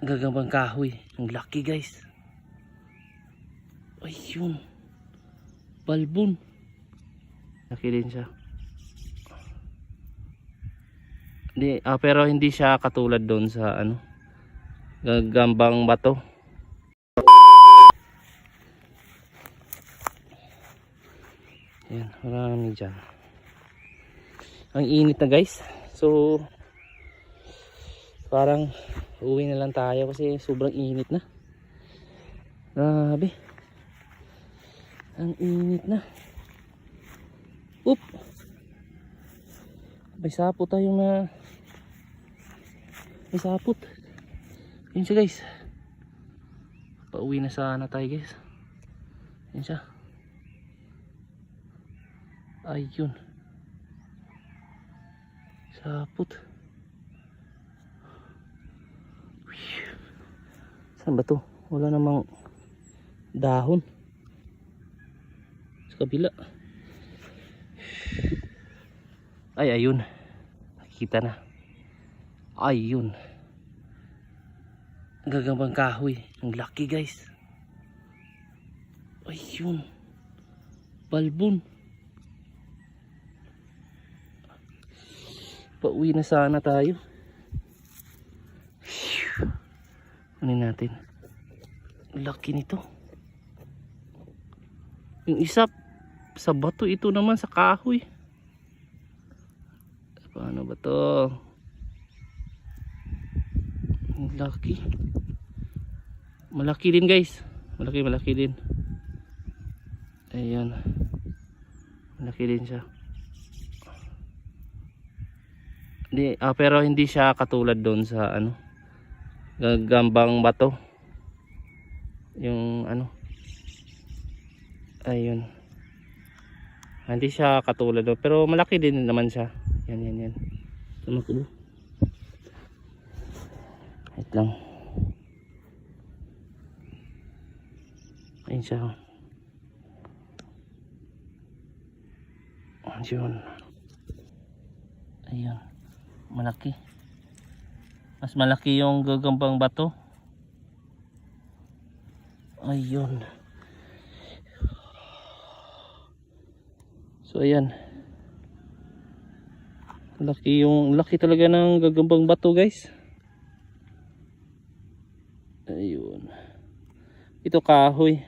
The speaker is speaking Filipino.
gagambang kahoy. Ang laki guys. Ayun, balbon. Laki din siya. Pero hindi siya katulad doon sa gagambang bato. Ayan, marami dyan. Ang init na guys. So parang uwi na lang tayo kasi sobrang init na. Grabe, ang init na. Oop, may sapot tayo na. May sapot. Yun siya guys. Pauwi na sana tayo guys. Yun siya. Ayun, sapot. Saan ba to? Wala namang dahon sa kabila. Ay, ayun, nakikita na. Ayun, gagambang kahoy. Ang laki guys. Ayun, balbon. Pauwi na sana tayo. Ano natin? Laki nito. Yung isa sa bato, ito naman sa kahoy. Paano ba to? Ang laki. Malaki din guys. Malaki din. Ayan. Malaki din siya. Pero hindi siya katulad doon sa gagambang bato. Yung ayun. Hindi siya katulad doon, pero malaki din naman siya. Yan. Tumakubo. Wait lang. Ayun siya. Ayun. Ayun. Malaki. Mas malaki yung gagambang bato. Ayun. So ayan. Laki talaga ng gagambang bato guys. Ayun. Ito kahoy.